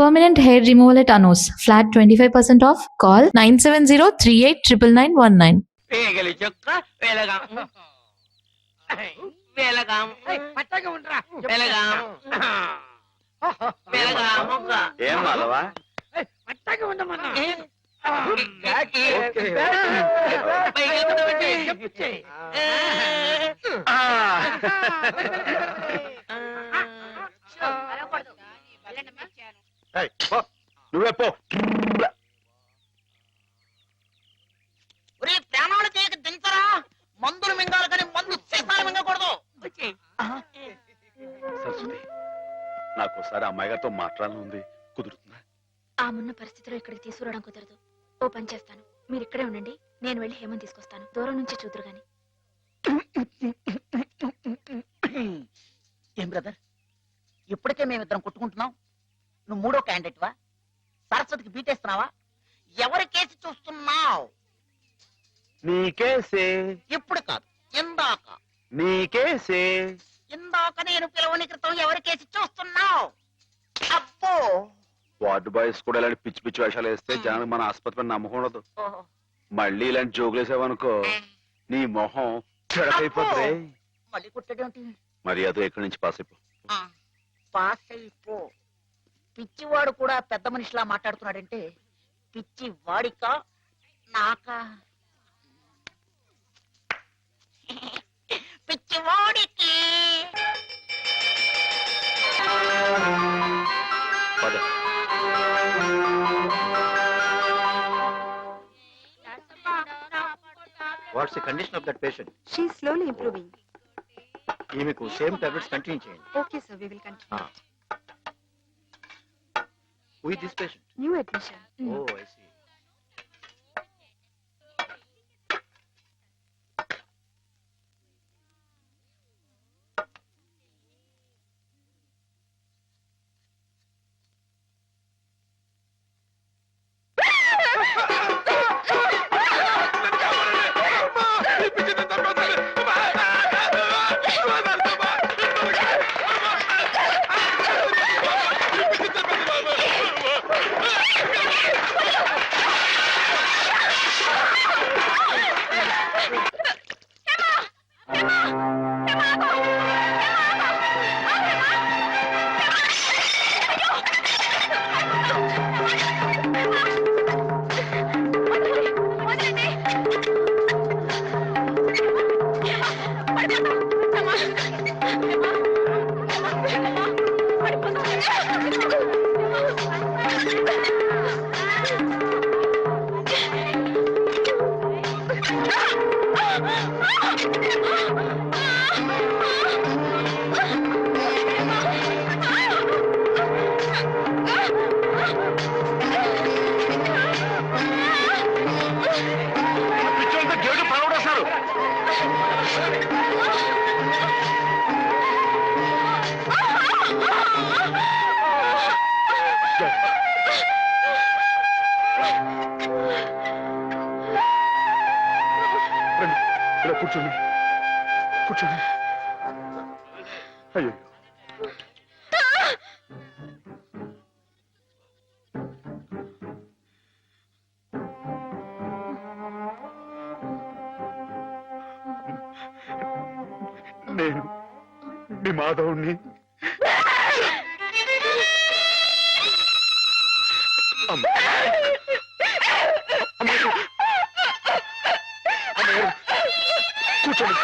Permanent hair removal at Anos. Flat 25% off. Call 970-389919. పేగలి చొక్క వెలగాం వెలగాం పట్టగా ఉండరా వెలగాం వెలగాం ఏం మాధవా పట్టగా ఉండమన్నా నువ్వే పో. ప్రాణాలు చేయక దించరా మందులు మింగాలి కానీ మందు సీసాలు మింగకూడదు. సరస్వతి నాకు ఒకసారి అమ్మాయి గారితో మాట్లాడాలని ఉంది, కుదురుతుందా? ఆ మున్న పరిస్థితిలో ఇక్కడికి తీసుకురావడం కుదరదు. ఓ పని చేస్తాను, మీరు ఇక్కడే ఉండండి, నేను వెళ్ళి హేమని తీసుకొస్తాను. దూరం నుంచి చూదురు గాని. ఏం బ్రదర్, ఇప్పటికే మేమిద్దరం కొట్టుకుంటున్నాం, నువ్వు మూడో క్యాండిడేట్ వా? సరస్వతికి బీటేస్తున్నావా? ఎవరి కేసు చూస్తున్నావు? నీకేసే. ఇప్పుడు కాదు, ఇందాక. నీకేసే. ఇందాక నేను పిలవని క్రితం ఎవరి కేసు చూస్తున్నావు? అబ్బో, వార్డు బాయ్స్ కూడా ఇలాంటి పిచ్చి పిచ్చి వేషాలు వేస్తే జనానికి మన ఆసుపత్రి నమ్మకం ఉండదు. మళ్ళీ ఇలాంటి జోకులు వేసావనుకో నీ మొహం చెడకైపోతుంది. మళ్ళీ కుట్టడేంటి? మరి అదో ఇక్కడి నుంచి పాస్ అయిపో. పాస్ అయిపో. పిచ్చివాడు కూడా పెద్ద మనిషిలా మాట్లాడుతున్నాడంటే పిచ్చి వాడికా నాకా? పిచ్చివాడికి. పద. What's the condition of that patient? She is slowly improving. ఈమెకు సేమ్ టాబ్లెట్స్ కంటిన్యూ చేయండి. Okay, sir, we will continue. Who is this patient? New admission. Oh, I see. కూర్చోండి కూర్చోండి. అయ్యో నేను మీ మాధవుణ్ణి. కూర్చోండి.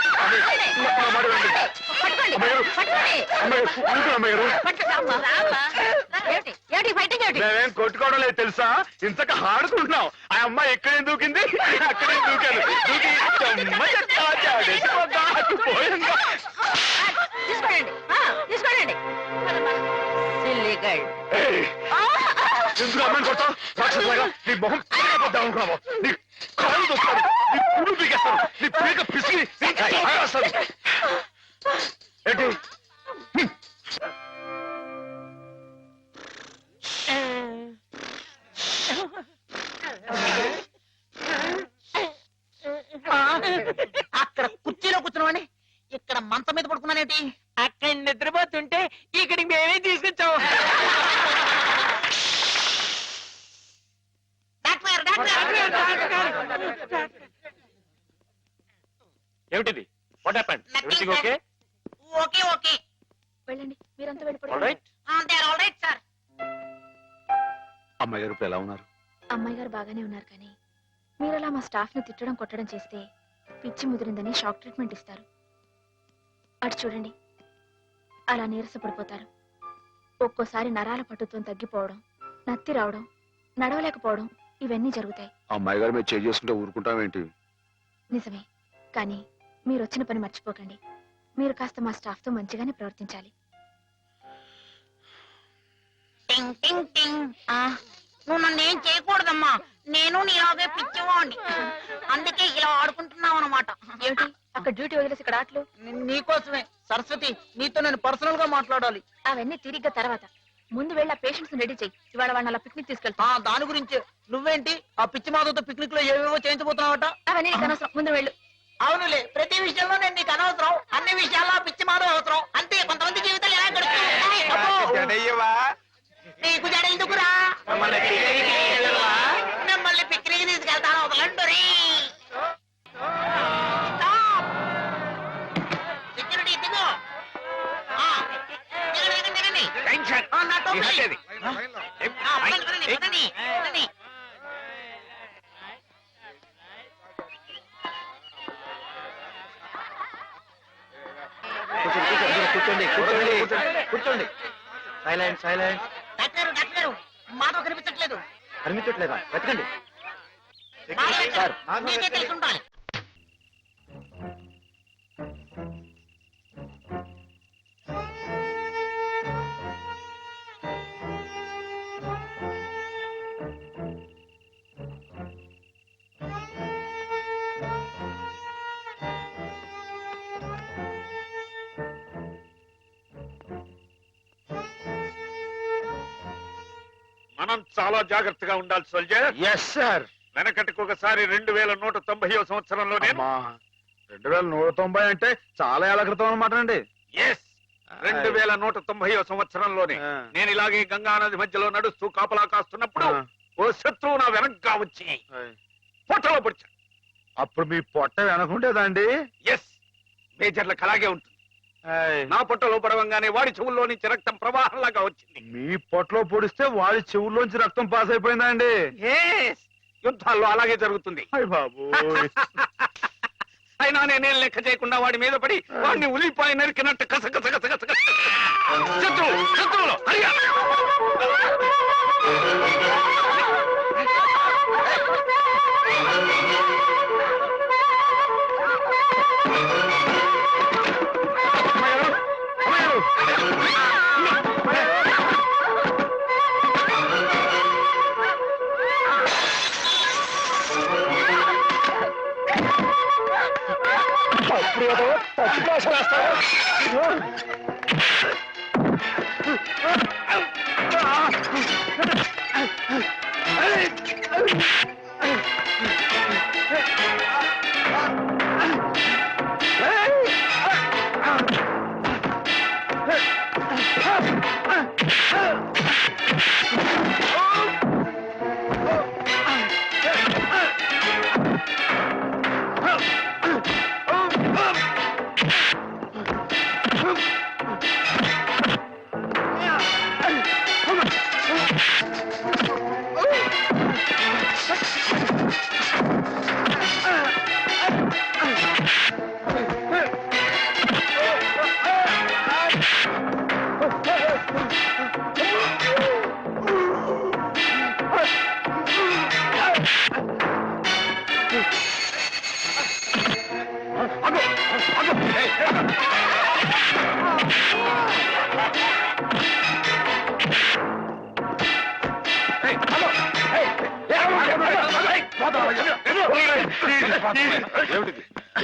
మేమేం కొట్టుకోవడం లేదు తెలుసా, ఇంతక ఆడుకుంటున్నాం. ఆ అమ్మాయి ఎక్కడేం దూకింది, అక్కడే దూకాను. దూకి ఎందుకు అమ్మాయిని కొడతావు? రాక్షసులాగా నీ మొహం పీకపోద్దాం అనుకున్నావు. నీ కాళ్ళు దొస్తాను, నీ పువ్వు పీకేస్తాను, నీ పీక పిసికి ఏంటి? అక్కడ కుర్చీలో కూర్చున్నామని ఇక్కడ మంచం మీద పడుకున్నానేంటి? అక్కడ నిద్రపోతుంటే ఇక్కడికి మేమే తీసుకొచ్చావు. ఏమిటిది? What happened? Everything okay? Okay okay వెళ్ళండి, మీరంతా ఆల్ వెళ్ళిపోండి. Right. They are all right sir. అమ్మాయి గారు ఇప్పుడు ఎలా ఉన్నారు? అమ్మాయి గారు బాగానే ఉన్నారు, కానీ మీరలా మా స్టాఫ్ ని తిట్టడం కొట్టడం చేస్తే పిచ్చి ముదిరిందని షాక్ ట్రీట్మెంట్ ఇస్తారు. అటు చూడండి, అలా నీరసపడిపోతారు. ఒక్కోసారి నరాల పట్టుతో తగ్గిపోవడం, నత్తి రావడం, నడవలేకపోవడం ఇవన్నీ జరుగుతాయి. అమ్మాయి గారు మీరు చేసుకుంటే ఊరుకుంటామేంటి? నిజమే, కానీ మీరు వచ్చిన పని మర్చిపోకండి. మీరు కాస్త మా స్టాఫ్ తో మంచిగానే ప్రవర్తించాలి. టింగ్ టింగ్ టింగ్. నువ్వు నన్ను ఏం చేయకూడదమ్మా, నేను నీలాగే పిచ్చివాడిని, అందుకే ఇలా ఆడుకుంటున్నావు అనమాట. ఏమిటి అక్కడ డ్యూటీ వదిలేసి ఇక్కడ ఆటలు? నీకోసమే సరస్వతి, నీతో నేను పర్సనల్ గా మాట్లాడాలి. అవన్నీ తిరిగ్గా తర్వాత. ముందు వెళ్ళి ఆ పేషెంట్స్ రెడీ చెయ్యి. ఇవాళ వాళ్ళ అలా పిక్నిక్ తీసుకెళ్తా. దాని గురించి నువ్వేంటి ఆ పిచ్చి మాధవతో పిక్నిక్ లో ఏవేవో చేయించబోతున్నావట? అవన్నీ నీకు అనవసరం, ముందు వెళ్ళు. అవునులే, ప్రతి విషయంలో నేను నీకు అనవసరం, అన్ని విషయాల్లో ఆ పిచ్చి మాధవ అవసరం. అంతే, కొంతమంది జీవితాలు ఎలా గడుపుతాయి. జడయ్యవా నీకు జడ ఎందుకురా? మిమ్మల్ని పిక్నిక్ తీసుకెళ్తాను, వదలండి. సెక్యూరిటీ దిగు. దిగండి. టెన్షన్ నా టోపీ. ఇహేది? పదండి. కూర్చోండి కూర్చోండి కూర్చోండి కూర్చోండి. Silent silent. డాక్టర్ గారు, మాధవ్ కనిపించట్లేదు. కనిపించట్లేదా? వెతకండి. మాధవ్ సార్ మీకే తెలిసి ఉండాలి. మనం చాలా జాగ్రత్తగా ఉండాలి సోల్జర్. Yes sir. వెనకటికి ఒకసారి 2190వ సంవత్సరంలోనే 2190 అంటే చాలా ఏళ్ల క్రితం అనమాట అండి. ఎస్ 2190వ సంవత్సరంలోనే నేను ఇలాగే గంగా నది మధ్యలో నడుస్తూ కాపలా కాస్తున్నప్పుడు ఓ శత్రువు నా వెనక్గా వచ్చి పొట్టలో పొడిచాడు. అప్పుడు మీ పొట్ట వెనకుండేదండి? ఎస్, మేజర్లకు అలాగే ఉంటుంది. నా పొట్టలో పడవంగానే వాడి చెవుల్లో నుంచి రక్తం ప్రవాహంలాగా వచ్చింది. మీ పొట్టలో పొడిస్తే వాడి చెవుల్లోంచి రక్తం పాస్ అయిపోయిందా అండి? ఎస్, యుద్ధాల్లో అలాగే జరుగుతుంది. అయ్య బాబు. అయినా నేనేం లెక్క చేయకుండా వాడి మీద పడి వాడిని ఉల్లిపాయ నరికినట్టు కస శత్రువులు హరియా.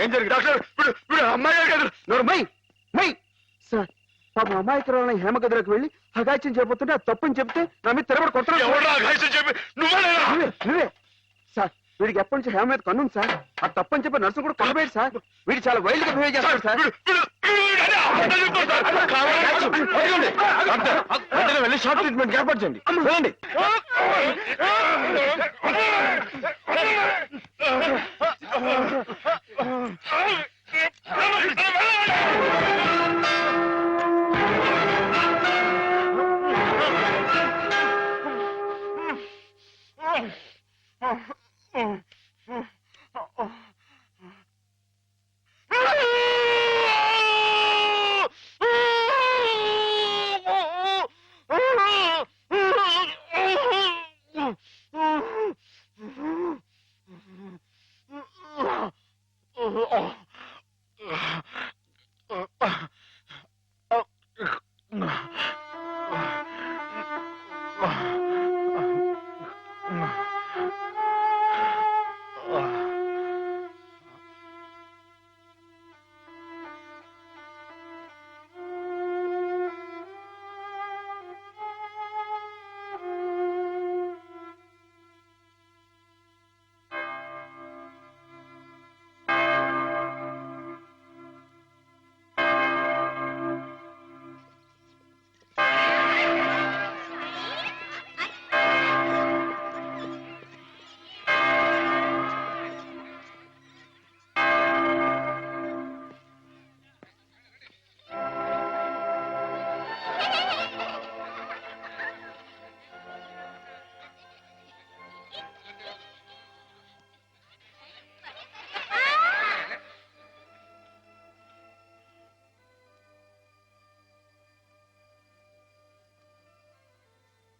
ఏం జరిగింది డాక్టర్? అమ్మాయి కదా మై మై సార్. పాపం అమ్మాయికరాలని హేమగదిలోకి వెళ్ళి అగాచ్యం చేయబోతుంటే అది తప్పని చెప్తే నా మీద తిరగబడి కొట్టడం. నువ్వే సార్, వీడికి ఎప్పటి నుంచి హేమ మీద కన్నుంది సార్. అది తప్పని చెప్పి నర్సు కూడా కొనబోయారు సార్. వీడు చాలా వైల్డ్ గా బిహేవ్ చేస్తాడు సార్. వెళ్ళి షార్ట్ ట్రీట్మెంట్ ఏర్పాటు చేయండి. వెళ్ళండి.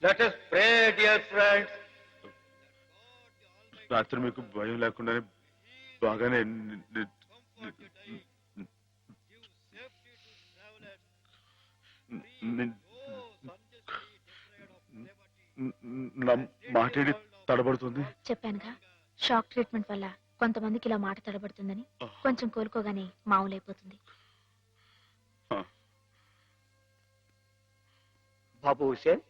Let us pray, dear friends. రాత్రి మీకు భయం లేకుండానే బాగానే నా మాటేడి తడబడుతుంది. చెప్పానుగా షాక్ ట్రీట్మెంట్ వల్ల కొంతమందికి ఇలా మాట తడబడుతుందని. కొంచెం కోలుకోగానే మామూలైపోతుంది. బాబు హుసేన్,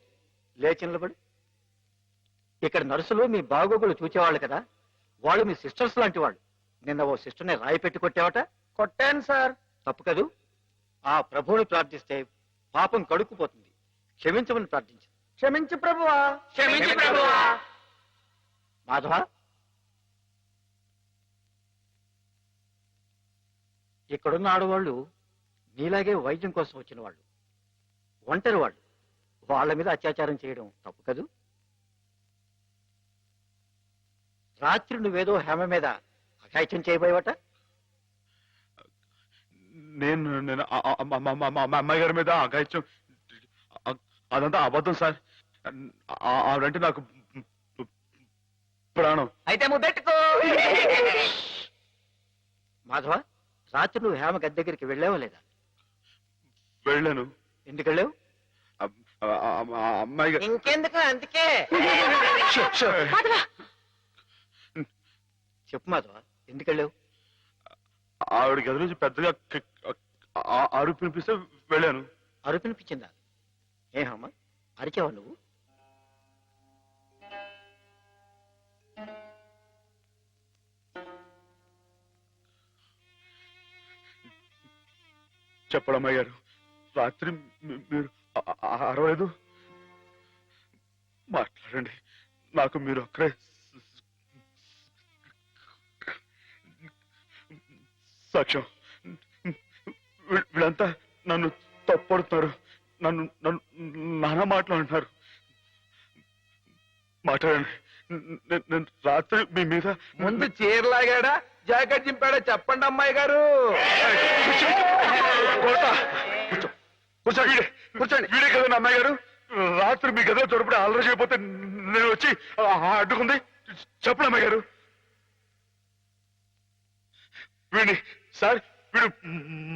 లేచి నిలబడు. ఇక్కడ నర్సులు మీ బాగోగులు చూచేవాళ్ళు కదా, వాళ్ళు మీ సిస్టర్స్ లాంటి వాళ్ళు. నిన్న ఓ సిస్టర్ని రాయి పెట్టి కొట్టావట. కొట్టాను సార్. తప్పు కదూ. ఆ ప్రభువుని ప్రార్థిస్తే పాపం కడుక్కుపోతుంది. క్షమించమని ప్రార్థించు. క్షమించు ప్రభువా. క్షమించు ప్రభువా. మాధవ, ఇక్కడున్న ఆడవాళ్ళు నీలాగే వైద్యం కోసం వచ్చిన వాళ్ళు, ఒంటరి వాళ్ళు. వాళ్ళ మీద అత్యాచారం చేయడం తప్పు కదూ. రాత్రి నువ్వేదో హేమ మీద అఘాయిత్యం చేయబోయేవట. నేను అమ్మాయి గారి మీద అఘాయిత్యం అదంతా అబద్ధం సార్. ఆవిడంటే నాకు ప్రాణం. అయితే ముద్దెట్టుకో. మాధవ, రాత్రి నువ్వు హేమ గది దగ్గరికి వెళ్ళావా లేదా? వెళ్ళాను. ఎందుకు వెళ్ళావు? అమ్మాయి గారు ఇంకెందుకు, అందుకే. చెప్పు మాధవ, ఎందుకు వెళ్ళావు? ఆవిడ గది నుంచి పెద్దగా అరుపు వినిపిస్తే వెళ్ళాను. అరుపినిపించిందా? ఏమమ్మా, అరిచావా నువ్వు? చెప్పడం అమ్మాయి గారు, రాత్రి మీరు అరవలేదు. మాట్లాడండి, నాకు మీరు ఒక్కరే సాక్ష్యం. వీళ్ళంతా నన్ను తప్పడుతున్నారు, నన్ను నన్ను నానా మాటలు అంటున్నారు. మాట్లాడండి, నేను రాత్రి మీ మీద ముందు చీరలాగాడా జాకెట్ చింపాడా చెప్పండి అమ్మాయి గారు. కూర్చోండి, కూర్చోండి. వీడే కదండి అమ్మాయి గారు, రాత్రి మీ గదిలో తోడుపడి అల్లరి చేయకపోతే నేను వచ్చి అడ్డుకుంది. చెప్పండి అమ్మాయి గారు. వీడిని సార్, వీడు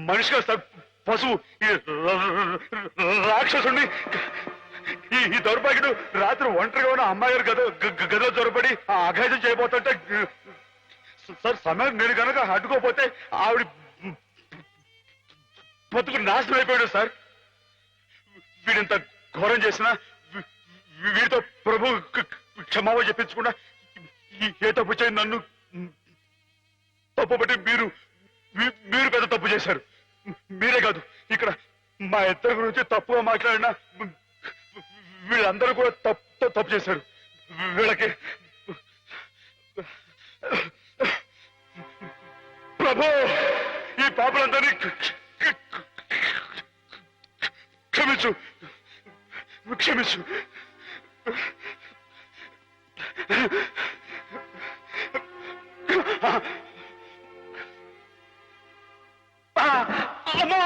మనిషిగా సార్, పశువు, రాక్షసుడిని. ఈ దౌర్భాగ్యుడు రాత్రి ఒంటరిగా ఉన్న అమ్మాయి గారు గదిలో చొరబడి అఘాయితం చేయబోతుంటే సార్, సమయం నేను కనుక అడ్డుకోపోతే ఆవిడ బతుకు నాశనం అయిపోయాడు సార్. వీడింత ఘోరం చేసినా వీడితో ప్రభు క్షమావ చెప్పించకుండా ఏ తప్పు చేయి నన్ను తప్పుబట్టి మీరు పెద్ద తప్పు చేశారు. మీరే కాదు, ఇక్కడ మా ఇద్దరి గురించి తప్పుగా మాట్లాడిన వీళ్ళందరూ కూడా తప్పు చేశారు. వీళ్ళకి ప్రభు ఈ పాపలందరినీ క్షమించు క్షమించు. అమ్మా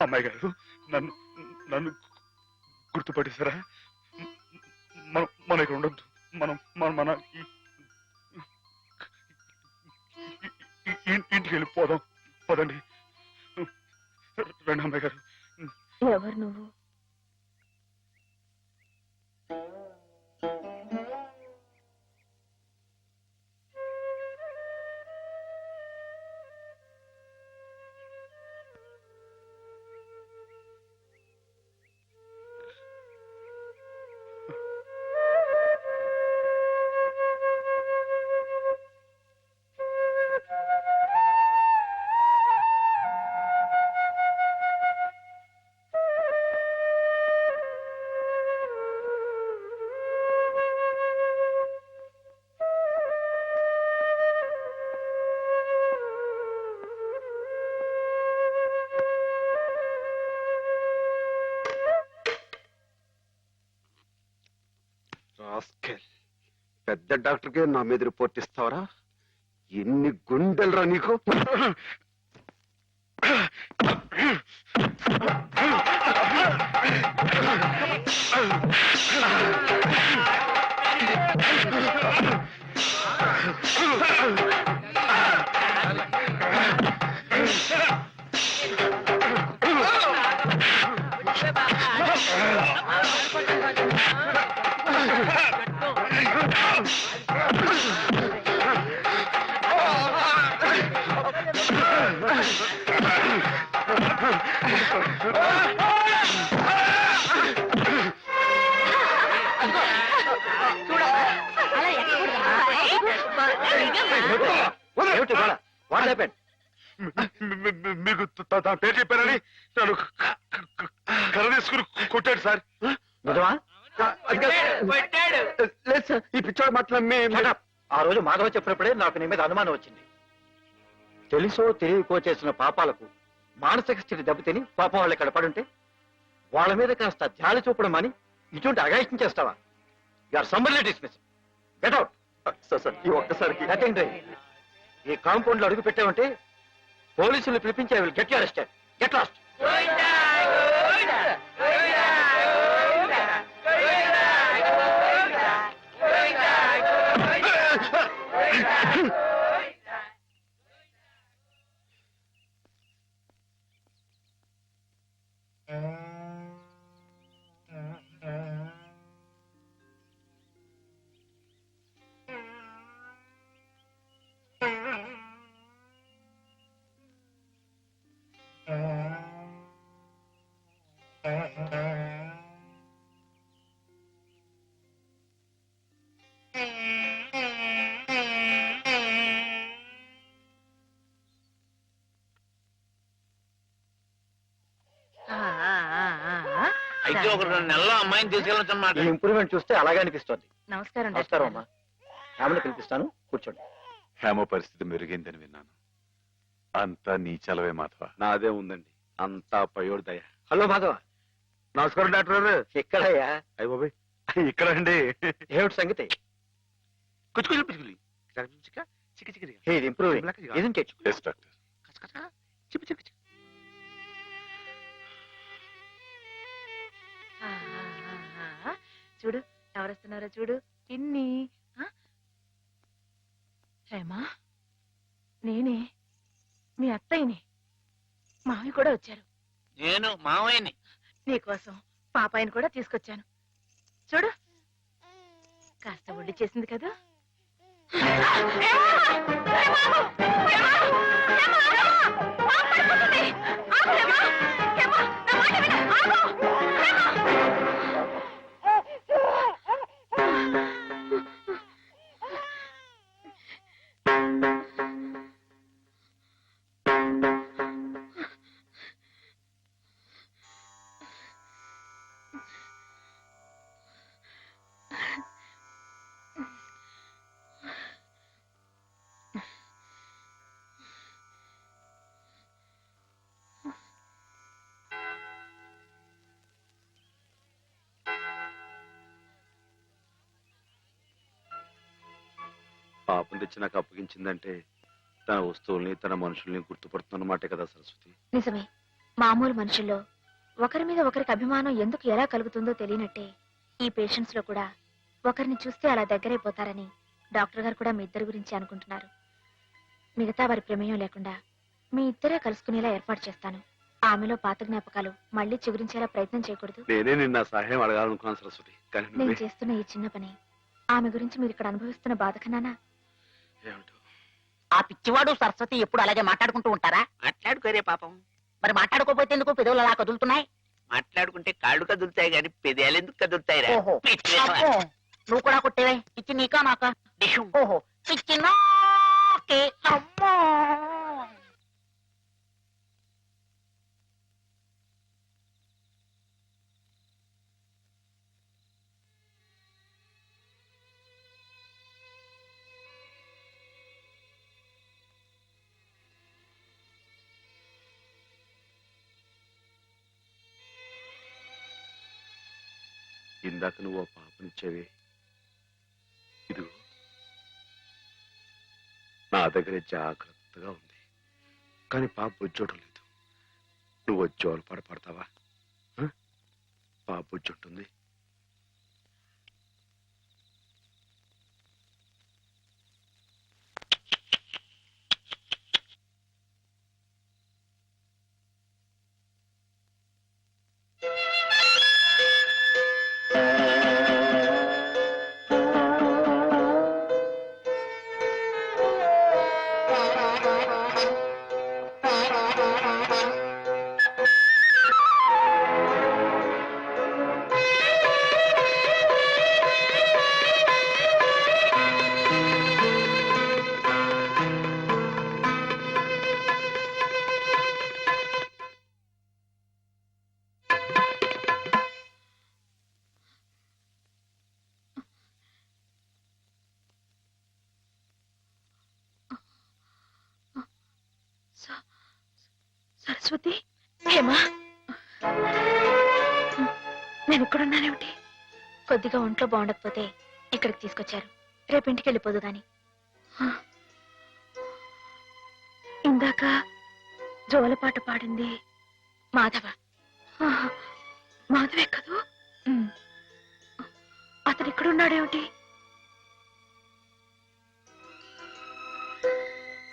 అమ్మాయి గారు నన్ను నన్ను గుర్తుపట్టేశారా? మన ఇక్కడ ఉండొద్దు. మన ఇంటికి వెళ్ళిపోదాం. పదండి. రండి అమ్మాయి గారు. ఎవరు నువ్వు? పెద్ద డాక్టర్కే నా మీద రిపోర్ట్ ఇస్తావరా? ఎన్ని గుండెలరా నీకు? మీకు తన పేరు చెప్పారని నన్ను కర్ర తీసుకుని కొట్టాడు సార్. నిజమా? లేదు సార్, ఈ పిచ్చోడు మాత్రం ఆ రోజు మాధవ చెప్పినప్పుడే నాకు నీ మీద అనుమానం వచ్చింది. తెలుసో తెలియకో చేసిన పాపాలకు మానసిక స్థితి దెబ్బతిని పాపం వాళ్ళు ఇక్కడ పడుంటే వాళ్ళ మీద కాస్త జాలి చూపడం అని ఇటువంటి అగాయిత్యం చేస్తావా? You're summarily dismiss. Get out. Sir ఈ ఒక్కసారికి ఈ కాంపౌండ్ లో అడుగు పెట్టామంటే పోలీసులు పిలిపించి I will get you arrested. Get lost. అయితే ఒక 2 నెలల్లో అమ్మాయిని తీసుకెళ్ళొచ్చన్నమాట. ఈ ఇంప్రూవ్మెంట్ చూస్తే అలాగే అనిపిస్తోంది. నమస్కారం నమస్కారం అమ్మా. ఆమెను పిలిపిస్తాను, కూర్చోండి. హేమ పరిస్థితి మెరుగైందని విన్నాను. అంతా నీ చలవే మాధవ. నాదే ఉందండి, అంతా పయోడు దయ. హలో మాధవ. నమస్కారం డాక్టర్ గారు. ఎక్కడయ్యా? అయ్య బాబాయ్, ఇక్కడ అండి. ఏమిటి సంగతి? కుచ్చుకుని పిచ్చుకుని చిక్క చిక్క ఇది improving, isn't it? Yes doctor. చిప్పి చిప్పి. చూడు ఎవరు వస్తున్నారో చూడు పిన్ని హేమా నేనే మీ అత్తయ్యని మావి కూడా వచ్చారు. నేను మావయ్యని. నీకోసం పాపాయిని కూడా తీసుకొచ్చాను. చూడు కాస్త ఒళ్ళు చేసింది కదా. పాపం తెచ్చి నాకు అప్పగించిందంటే తన వస్తువుల్ని తన మనుషుల్ని గుర్తుపడుతున్నమాటే కదా సరస్వతి. నిజమే. మామూలు మనుషుల్లో ఒకరి మీద ఒకరికి అభిమానం ఎందుకు ఎలా కలుగుతుందో తెలియనట్టే ఈ పేషెంట్స్ లో కూడా ఒకరిని చూస్తే అలా దగ్గరైపోతారని డాక్టర్ గారు కూడా మీ ఇద్దరి గురించి అనుకుంటున్నారు. మిగతా వారి ప్రమేయం లేకుండా మీ ఇద్దరే కలుసుకునేలా ఏర్పాటు చేస్తాను. ఆమెలో పాత జ్ఞాపకాలు మళ్ళీ చిగురించేలా ప్రయత్నం చేయకూడదు. నేనే నిన్న సహాయం అడగాలనుకున్నాను సరస్వతి, కానీ నేను నువ్వే చేస్తున్న ఈ చిన్న పని ఆమె గురించి మీరు ఇక్కడ అనుభవిస్తున్న బాధ కన్నానా? ఏమిటో. ఆ పిచ్చివాడు సరస్వతి ఎప్పుడు అలాగే మాట్లాడుకుంటూ ఉంటారా? మాట్లాడుకోరే పాపం. మరి మాట్లాడుకోపోతే ఎందుకు పెదవులు అలా కదులుతున్నాయి? మాట్లాడుకుంటే కాళ్ళు కదులుతాయి గాని పెదాలు ఎందుకు కదులుతాయిరా? ఓహో అబ్బో, నువ్వు కూడా కొట్టేవే. పిచ్చి నీకా నాకా? ఓహో పిచ్చి నాకే. అమ్మో ఇందాక నువ్వు ఆ పాపనిచ్చేవే, ఇదిగో నా దగ్గర జాగ్రత్తగా ఉంది. కానీ పాప బొజ్జోటం లేదు. నువ్వు జోలు పడతావా? పాప బొజ్జుంటుంది. సరస్వతి, హేమా, నేను ఇక్కడున్నానేమిటి? కొద్దిగా ఒంట్లో బాగుండకపోతే ఇక్కడికి తీసుకొచ్చారు. రేపు ఇంటికి వెళ్ళిపోదు గాని. ఇందాక జోలపాట పాడింది మాధవ. మాధవే కదూ? అతను ఇక్కడున్నాడేమిటి?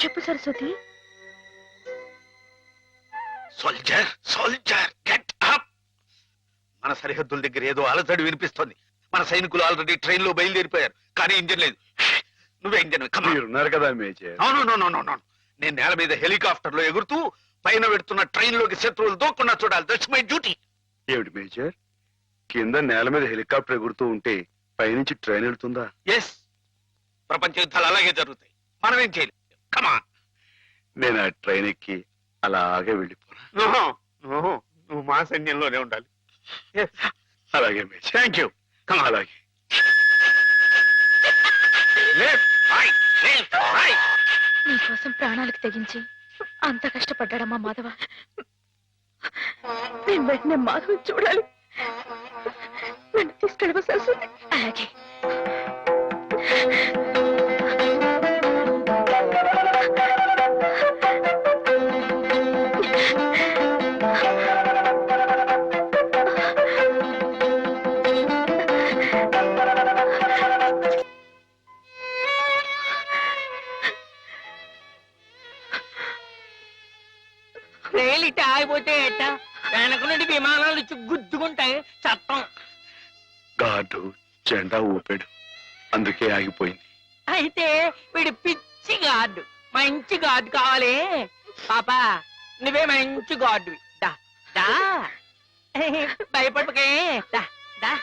చెప్పు Saraswati. Soldier soldier get up. మన సరిహద్దుల దగ్గర ఏదో అలజడి వినిపిస్తోంది. మన సైనికులు ఆల్రెడీ ట్రైన్ లో బయలుదేరిపోయారు, కానీ ఇంజన్ లేదు. నువ్వే ఇంజన్. మీరున్నారు కదా మేజర్. నేను నేల మీద హెలికాప్టర్ లో ఎగురుతూ పైన పెడుతున్న ట్రైన్ లోకి శత్రువులు దూకుండా చూడాలి. That's my duty. ఏమిటి మేజర్, కింద నేల మీద హెలికాప్టర్ ఎగురుతూ ఉంటే పైనుంచి ట్రైన్ వెళ్తుందా? ఎస్, ప్రపంచ యుద్ధాలు అలాగే జరుగుతాయి. మనం ఏం చేయలేం. కమాన్. నేను ఆ ట్రైన్ ఎక్కి అలాగే వెళ్ళిపోనా? నువ్వు మా సైన్యంలోనే ఉండాలి. అలాగే మేజర్. Thank you. అలాగే. నీకోసం ప్రాణాలకు తెగించి అంత కష్టపడ్డాడమ్మా మాధవ. నేను వెంటనే మాధవ చూడాలి. నన్ను తీసుకెళ్ళవ సరస్వతి? అలాగే. విమానాలు ఇచ్చి గుద్దుకుంటాయి చట్టం. గార్డు జెండా ఊపాడు, అందుకే ఆగిపోయింది. అయితే వీడి పిచ్చి గార్డు, మంచి గార్డు కావాలి. పాపా నువ్వే మంచి గార్డువి. దా దా భయపడకే, దా దా.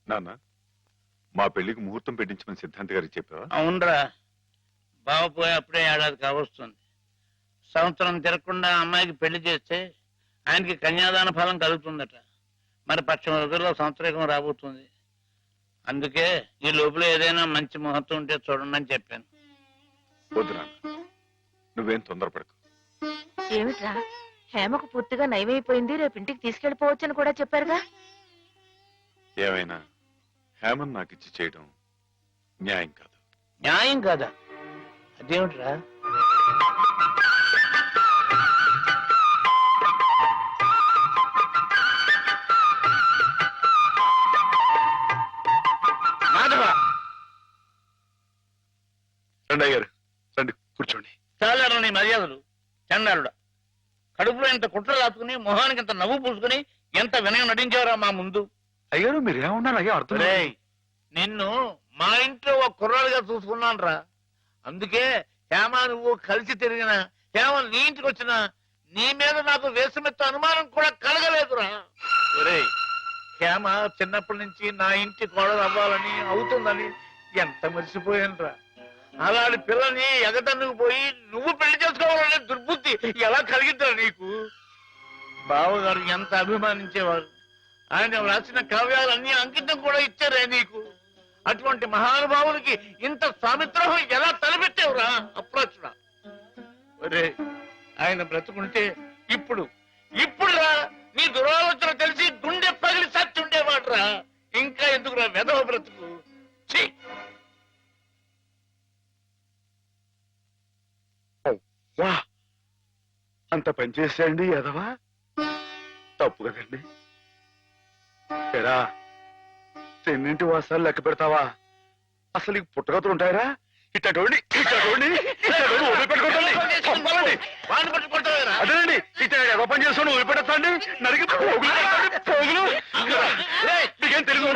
నాన్న, మా పెళ్లికి ముహూర్తం పెట్టించమని సిద్ధాంత్ గారికి చెప్పావా? అవునరా, బావ పోయి అప్పుడే ఏడాది కావస్తుంది. సంవత్సరం తిరగకుండా అమ్మాయికి పెళ్లి చేస్తే ఆయనకి కన్యాదాన ఫలం కలుగుతుందట. మరి పక్షం రోజుల్లో సంవత్సరం రాబోతుంది. అందుకే ఈ లోపల ఏదైనా మంచి ముహూర్తం ఉంటే చూడండి అని చెప్పాను. వద్దు నాన్న, నువ్వేం తొందరపడకు. ఏమిట్రా, హేమకు పూర్తిగా నయమైపోయింది, రేపు ఇంటికి తీసుకెళ్లిపోవచ్చని కూడా చెప్పారుగా. ఏమైనా హేమన్ నాకు ఇచ్చి చేయడం న్యాయం కాదు. న్యాయం కాదా? అదేమిట్రా? మాధవ, రండి అయ్యారు, రండి కూర్చోండి. చాలరా నీ మర్యాదలు. చండాలుడా, కడుపులో ఇంత కుట్ర రాసుకుని మొహానికి ఇంత నవ్వు పూసుకుని ఎంత వినయం నటించారా మా ముందు. అయ్యారు మీరు ఏమన్నారు అయ్యా అర్థం ఒరేయ్, నిన్ను మా ఇంట్లో ఒక కుర్రాడుగా చూసుకున్నాను రా. అందుకే హేమ నువ్వు కలిసి తిరిగిన, హేమ నీ ఇంటికి వచ్చినా నీ మీద నాకు వేసమెత్త అనుమానం కూడా కలగలేదురా. ఒరేయ్, హేమ చిన్నప్పటి నుంచి నా ఇంటి కోడలు అవ్వాలని అవుతుందని ఎంత మర్చిపోయాను రా. అలాంటి పిల్లని ఎగతన్నుకు పోయి నువ్వు పెళ్లి చేసుకోవాలనే దుర్బుద్ధి ఎలా కలిగిద్దా నీకు? బావగారు ఎంత అభిమానించేవారు. ఆయన రాసిన కావ్యాలన్నీ అంకితం కూడా ఇచ్చారే నీకు. అటువంటి మహానుభావులకి ఇంత స్వామిత్రోహం ఎలా తలపెట్టావురా అప్రాచుడా? ఒరే, ఆయన బ్రతుకుంటే ఇప్పుడు రా నీ దురాలోచన తెలిసి గుండె పగిలి సచ్చి ఉండేవాడు రా. ఇంకా ఎందుకురా వెధవ బ్రతుకు? ఛీ! వా, అంత పని చేసేయండి ఎదవా, తప్పు కదండి. ఎరా, తెన్నింటి వాసాలు లెక్క పెడతావా? అసలు ఈ పుట్టగతులు ఉంటాయరా? ఇట్టండి అదేనండి, ఇట్ట ఎవ పని చేస్తాను వదిలిపెట్టండి, నరికి పోగులు నీకేం తెలుగు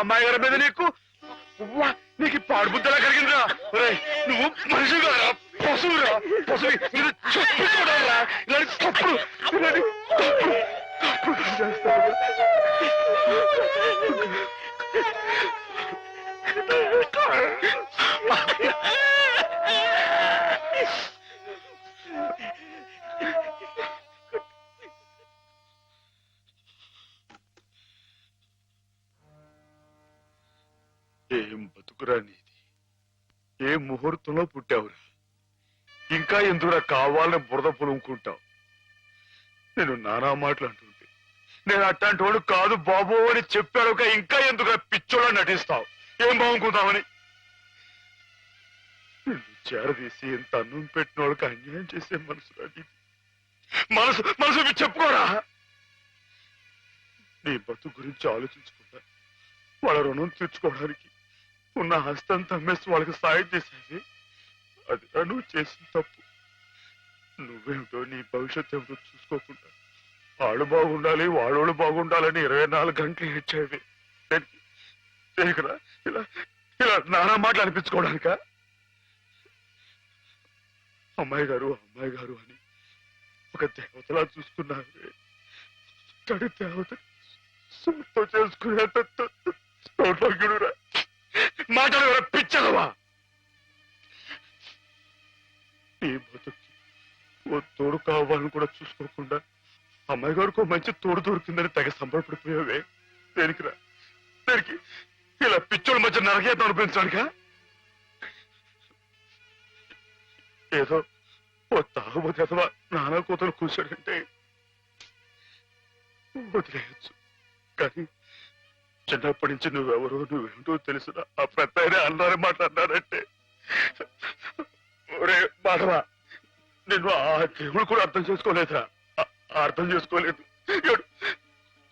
అమ్మాయి గారి మీద నీకు నీకు పాడుబుద్ధలా కలిగిందిరా. నువ్వు మనిషి గారా, పశువురా, పశువు చెప్పుకోవరా? ఇలాంటి తప్పుడు చేస్తావు. ఏం బతుకురా నీది, ఏ ముహూర్తంలో పుట్టావురా? ఇంకా ఎందుకురా కావాలని బురద పులుముకుంటావు? నేను నానా మాటలు అంటుంటే నేను అట్లాంటి వాడు కాదు బాబు అని చెప్పాడు, ఇంకా ఎందుకురా పిచ్చోళ్ళ నటిస్తావు? ఏం బాగుంకుందామని నిన్ను చేరదీసి ఎంత అన్నం పెట్టిన వాళ్ళకి అన్యాయం చేసే మనసురా నీది. మనసు చెప్పుకోరా. నీ బతుకు గురించి ఆలోచించకుండా వాళ్ళ రుణం తీర్చుకోవడానికి ఉన్న హస్తం తమ్మేసి వాళ్ళకి సాయం చేసేది అది నువ్వు చేసిన తప్పు. నువ్వేమిటో నీ భవిష్యత్తు ఏమిటో చూసుకోకుండా వాళ్ళు బాగుండాలి వాళ్ళోళ్ళు బాగుండాలని 24 గంటలు ఏడ్చేవి. ఇలా ఇలా నానా మాటలు అనిపించుకోవడానిక? అమ్మాయి గారు అని ఒక దేవతలా చూసుకున్నావే, తడి దేవత సొంత చేసుకునేంత సౌభాగ్యుడురా. మాటలు పిచ్చదవా? ఈ బతుకి ఓ తోడు కావాలని కూడా చూసుకోకుండా అమ్మాయి గారికి మంచి తోడు దొరికిందని తెగ సంబరపడిపోయావే. దేనికిరా? దేనికి? ఇలా పిచ్చోళ్ళ మధ్య నరకేతం అనిపించడానిక? ఏదో ఓ తాగుబోతే అథవా నానా కూతురు కూర్చోడంటే వదిలేయచ్చు, కానీ చిన్నప్పటి నుంచి నువ్వెవరో నువ్వేంటో తెలుసునా? ఆ పెద్ద అన్నారని మాట్లాడినారంటే ఒరే మాధవ, నిన్ను ఆ దేవుడు కూడా అర్థం చేసుకోలేదురా. అర్థం చేసుకోలేదు. ఏడు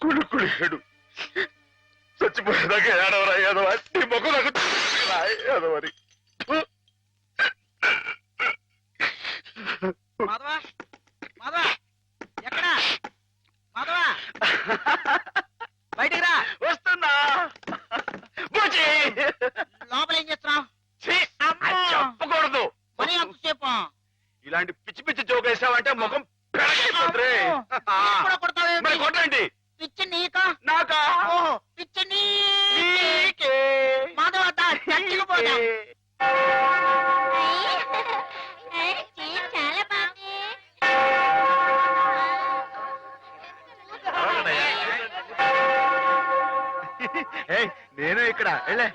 కుడి కుడి ఏడు చచ్చిపోయేదాకా ఏడవరా ఏదవ, నీ ముఖం నాకు ఏదవరి. మాధవా మాధవా ఎక్కడా మాధవా బయటికి రా. వస్తున్నా. బుజ్జి! లోపల ఏం చేస్తున్నావు? ఛీ! అది చెప్పకూడదు. మరి అంతసేపు ఇలాంటి పిచ్చి పిచ్చి జోక్ వేసావంటే ముఖం పెరగైపోతుంది. కూడా కొడతావేమిటి? మరి కొట్టండి. పిచ్చి నీకా? నాకా? ఓహో పిచ్చి నీకే. మాధవ చచ్చిపోతా. చాలా బాగుంది. ఏయ్, నేను ఇక్కడ వెళ్ళే.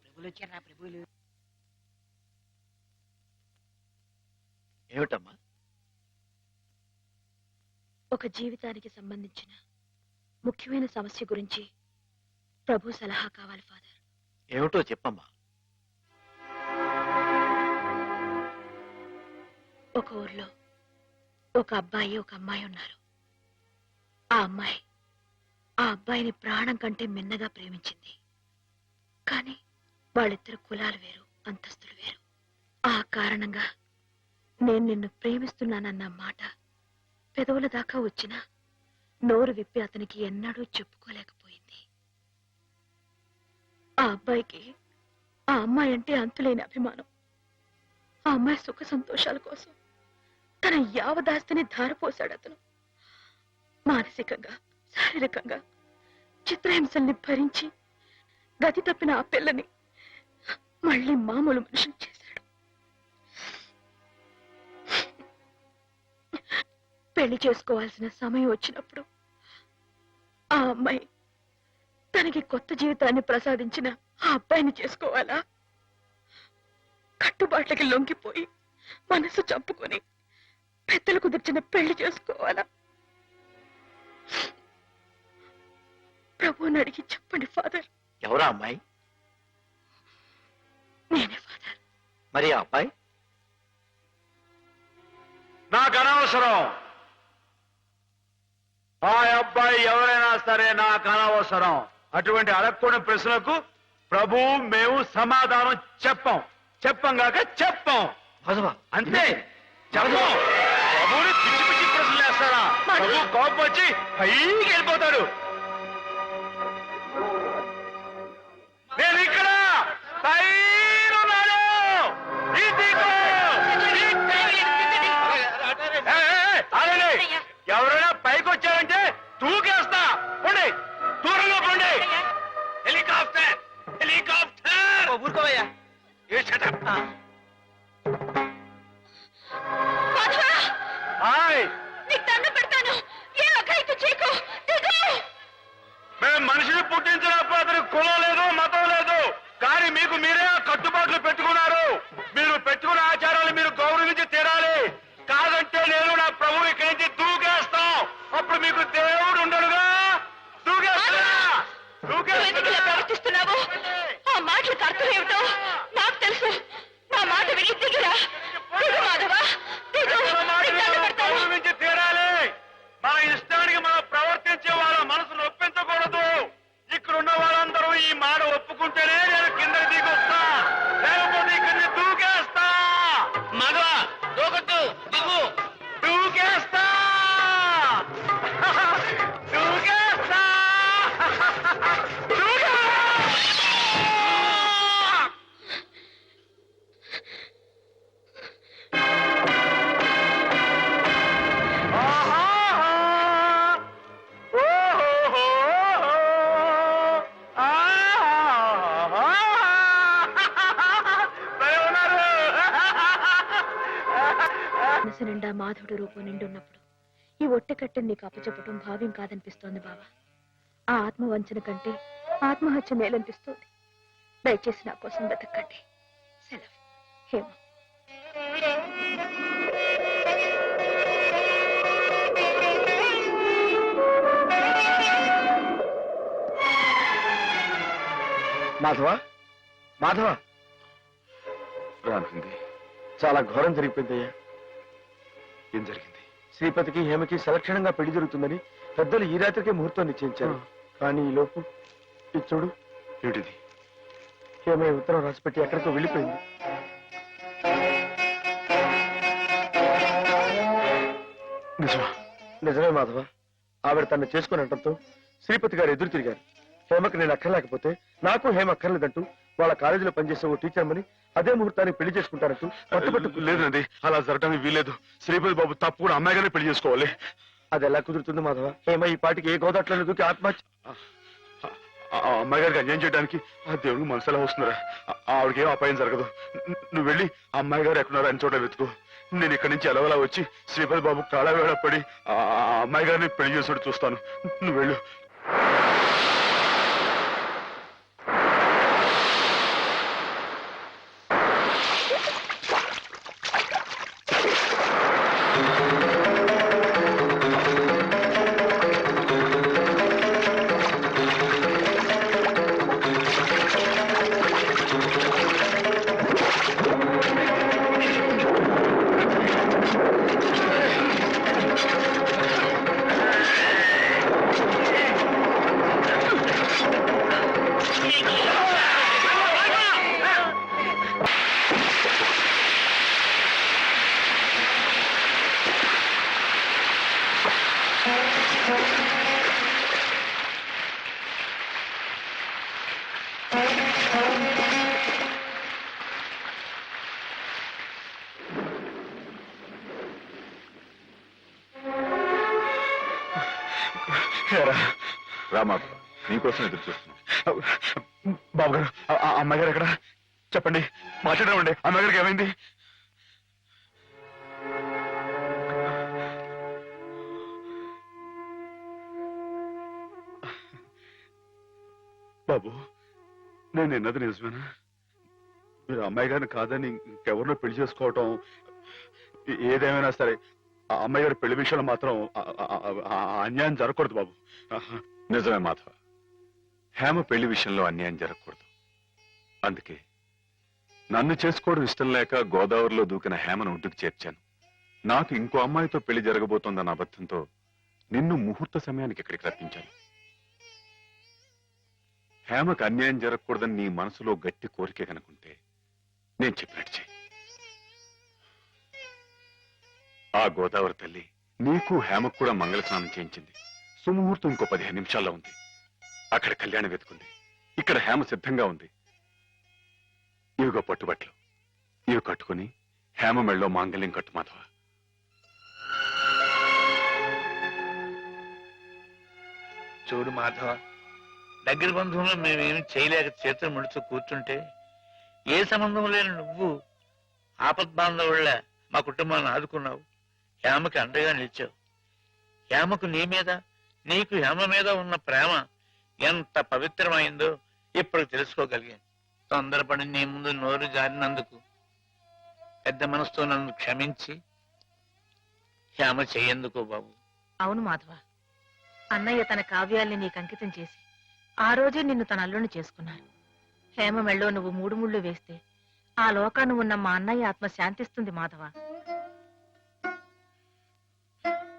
ప్రభులు వచ్చారా ప్రభులు? ఏమిటమ్మా? ఒక జీవితానికి సంబంధించిన ముఖ్యమైన సమస్య గురించి ప్రభు సలహా కావాలి ఫాదర్. ఏమిటో చెప్పమ్మా. ఒక ఊర్లో ఒక అబ్బాయి ఒక అమ్మాయి ఉన్నారు. ఆ అమ్మాయి ఆ అబ్బాయిని ప్రాణం కంటే మిన్నగా ప్రేమించింది. కానీ వాళ్ళిద్దరు కులాలు వేరు, అంతస్తులు వేరు. ఆ కారణంగా నేను నిన్ను ప్రేమిస్తున్నానన్న మాట పెదవుల దాకా వచ్చినా నోరు విప్పి అతనికి ఎన్నడూ చెప్పుకోలేకపోయింది. ఆ అబ్బాయికి ఆ అమ్మాయి అంటే అంతులేని అభిమానం. ఆ అమ్మాయి సుఖ సంతోషాల కోసం తన యావదాస్తిని ధారపోశాడు అతను. మానసికంగా శారీరకంగా చిత్రహింసల్ని భరించి గతి తప్పిన ఆ పిల్లని మళ్ళీ మామూలు మనిషిని చేశాడు. పెళ్లి చేసుకోవాల్సిన సమయం వచ్చినప్పుడు ఆ అమ్మాయి తనకి కొత్త జీవితాన్ని ప్రసాదించిన ఆ అబ్బాయిని చేసుకోవాలా? కట్టుబాట్లకి లొంగిపోయి మనసు చంపుకొని పెద్దలు కుదిర్చిన పెళ్లి చేసుకోవాలా? ప్రభువుని అడిగి చెప్పండి ఫాదర్. ఎవరా అమ్మాయి? నేనే ఫాదర్. మరి ఆ అబ్బాయి? నాకు అనవసరం. ఆ అబ్బాయి ఎవరైనా సరే నాకు అనవసరం. అటువంటి అడగకూడని ప్రశ్నలకు ప్రభు మేము సమాధానం చెప్పంగాక చెప్పం. అంతే చెప్పం. ప్రభుని పిచ్చి పిచ్చి ప్రశ్నలు వేస్తారా? ప్రభు కోపం వచ్చి పైకి వెళ్ళిపోతాడు. నేను ఇక్కడ పైనున్నాను. ఎవరైనా పైకి వచ్చారంటే దూకేస్తా. పోండి, దూరంగా పోండి. Helicopter helicopter. ఊరుకోవయ్యా. హాయ్, నీకు దండం పెడతాను. ఏ అఘాయితీ చేయకు. మేము మనిషిని పుట్టించినప్పుడు అతనికి కులం లేదు, మతం లేదు. కానీ మీకు మీరే కట్టుబాట్లు పెట్టుకున్నారు. మీరు పెట్టుకున్న ఆచారాలు మీరు గౌరవించి తీరాలి. కాదంటే నేను నా ప్రభు ఇక్కడి నుంచి దూకేస్తాం. అప్పుడు మీకు దేవుడు ఉండడుగా. ప్రవర్తిస్తున్నావు. ఆ మాటలకు అర్థం ఏమిటో నాకు తెలుసు. నా మాట విని దిగిరా. మాధవా, గౌరవించి తీరాలి. మన ఇష్టానికి మనం ప్రవర్తించే వాళ్ళ మనసు నొప్పించకూడదు. ఇక్కడున్న వాళ్ళందరూ ఈ మాట ఒప్పుకుంటేనే నేను కింద దిగొస్తా, లేకపోతే ఇక్కడిని దూకేస్తా. మగ దూకొద్దు, దిగు. దూకేస్తా దూకేస్తా. మనసు నిండా మాధవుడు రూపం నిండున్నప్పుడు ఈ ఒట్టె కట్టెని నీకు అప్పచెప్పటం భావ్యం కాదనిపిస్తోంది బావా. ఆ ఆత్మవంచన కంటే ఆత్మహత్య మేలనిపిస్తోంది. దయచేసి నా కోసం వెతకండి. సెలవు. హే మాధవ మాధవ రానుంది. చాలా ఘోరం జరిగిపోయిందయ్యా. ఏం జరిగింది? శ్రీపతికి హేమకి సలక్షణంగా పెళ్లి జరుగుతుందని పెద్దలు ఈ రాత్రికే ముహూర్తం నిశ్చయించారు. కానీ ఈ లోపు ఇది చూడు. ఏంటిది? హేమ ఈ ఉత్తరం రాసిపెట్టి ఎక్కడికో వెళ్ళిపోయింది. నిజమా? నిజమే మాధవ. ఆవిడ తను చేసుకుని అనడంతో శ్రీపతి గారు ఎదురు తిరిగారు. హేమకి నేను అక్కర్లేకపోతే నాకు హేమ అక్కర్లేదంటూ వాళ్ళ కాలేజీలో పనిచేసే ఓ టీచర్మని అదే ముహూర్తానికి పెళ్లి చేసుకుంటారంటూ పట్టుబట్టు. లేదండి, అలా జరగడానికి వీలేదు. శ్రీపతి బాబు తప్పు కూడా అమ్మాయిగానే పెళ్లి చేసుకోవాలి. అది ఎలా కుదురుతుంది మాధవ? హేమ ఈ పాటికి ఏ గోదాట్లను దూకి ఆత్మహత్య. ఆ అమ్మాయి గారికి అన్యాయం చేయడానికి ఆ దేవుడికి మనసు ఎలా వస్తున్నారా? ఆవిడకి ఏం అపాయం జరగదు. నువ్వు వెళ్ళి ఆ అమ్మాయి గారు ఎక్కడున్నారా అని చోట వెతుకు. నేను ఇక్కడి నుంచి ఎలవలా వచ్చి శ్రీపతి బాబు కాళవేళ పడి ఆ అమ్మాయి గారిని పెళ్లి చేసుకుంటూ చూస్తాను. నువ్వు వెళ్ళు. రామా, నీకోసం ఎదురు చూస్తున్నాం. బాబు గారు, ఆ అమ్మాయి గారు ఎక్కడ? చెప్పండి, మాట్లాడమండి. అమ్మాయి గారికి ఏమైంది? బాబు, నేను విన్నది నిజమేనా? మీరు అమ్మాయి గారిని కాదని ఇంకెవరినో పెళ్లి చేసుకోవటం, ఏదేమైనా సరే ఆ అమ్మాయి గారి పెళ్లి విషయంలో మాత్రం అన్యాయం జరగకూడదు బాబు. నిజమే మాధవ, హేమ పెళ్లి విషయంలో అన్యాయం జరగకూడదు. అందుకే నన్ను చేసుకోవడం ఇష్టం లేక గోదావరిలో దూకిన హేమను ఒడ్డుకు చేర్చాను. నాకు ఇంకో అమ్మాయితో పెళ్లి జరగబోతోందన్న అబద్ధంతో నిన్ను ముహూర్త సమయానికి ఇక్కడికి రప్పించాను. హేమకు అన్యాయం జరగకూడదని నీ మనసులో గట్టి కోరిక కనుకుంటే నేను చెప్పినట్టు చెయ్యి. ఆ గోదావరి తల్లి నీకు హేమకు కూడా మంగళ స్నానం చేయించింది. సుముహూర్తం ఇంకో 15 నిమిషాల్లో ఉంది. అక్కడ కళ్యాణం వెతుకుంది. ఇక్కడ హేమ సిద్ధంగా ఉంది. ఇవిగో పట్టుబట్లు, ఇవి కట్టుకుని హేమ మెళ్ళో మాంగళ్యం కట్టు మాధవ. చూడు మాధవ, దగ్గర బంధువులు మేమేమి చేయలేక చేతులు ముడుచు కూర్చుంటే ఏ సంబంధం లేని నువ్వు ఆపద్బాంధవుళ్ళ మా కుటుంబాన్ని ఆదుకున్నావు. హేమకి అండగా నిలిచావు. హేమకు నీ మీద, నీకు హేమ మీద ఉన్న ప్రేమ ఎంత పవిత్రమైందో ఇప్పుడు తెలుసుకోగలిగాను. తొందరపడి నీ ముందు నోరు జారినందుకు పెద్ద మనసుతో నన్ను క్షమించి హేమ చెయ్యేందుకు బాబు. అవును మాధవ, అన్నయ్య తన కావ్యాల్ని నీకు అంకితం చేసి ఆ రోజే నిన్ను తన అల్లుని చేసుకున్నాడు. హేమ మెళ్ళో నువ్వు 3 ముళ్ళు వేస్తే ఆ లోకాన్ని ఉన్న మా అన్నయ్య ఆత్మ శాంతిస్తుంది మాధవ.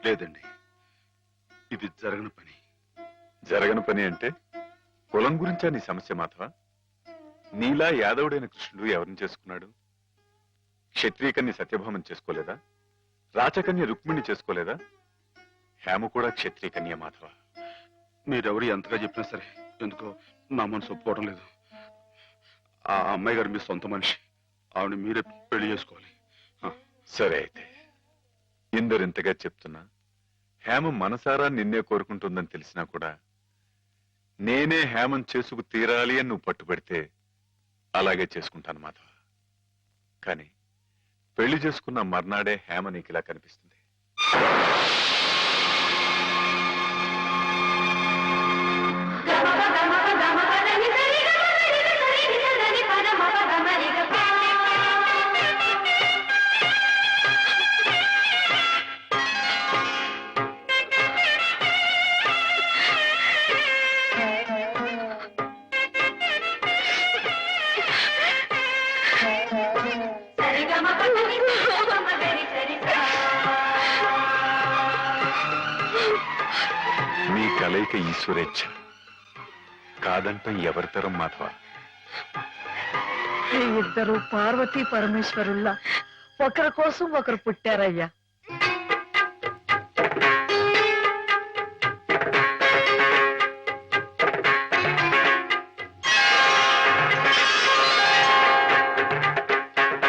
లేదండి, ఇది జరగని పని. జరగని పని అంటే కులం గురించా నీ సమస్య మాధవ? నీలా యాదవుడైన కృష్ణుడు ఎవరిని చేసుకున్నాడు? క్షత్రియకన్య సత్యభామని చేసుకోలేదా? రాచకన్య రుక్మిణి చేసుకోలేదా? హేమ కూడా క్షత్రియకన్య మాధవ. మీరెవరు ఎంతగా చెప్పినా సరే ఎందుకో నా మనసు ఒప్పుకోవడం లేదు. ఆ అమ్మాయి గారు మీ సొంత మనిషి. ఆవిడ మీరే పెళ్లి చేసుకోవాలి. సరే అయితే, ఇందరింతగా చెప్తున్నా హేమ మనసారా నిన్నే కోరుకుంటుందని తెలిసినా కూడా నేనే హేమం చేసుకు తీరాలి అని నువ్వు పట్టుబడితే అలాగే చేసుకుంటాను మాధవ. కానీ పెళ్లి చేసుకున్న మర్నాడే హేమ నీకు ఇలా కనిపిస్తుంది. మీ కలయిక ఈశ్వరేచ్ఛ. కాదంటాం ఎవరితరం మాధవ. ఇద్దరు పార్వతీ పరమేశ్వరుల్లా ఒకరి కోసం ఒకరు పుట్టారయ్యా.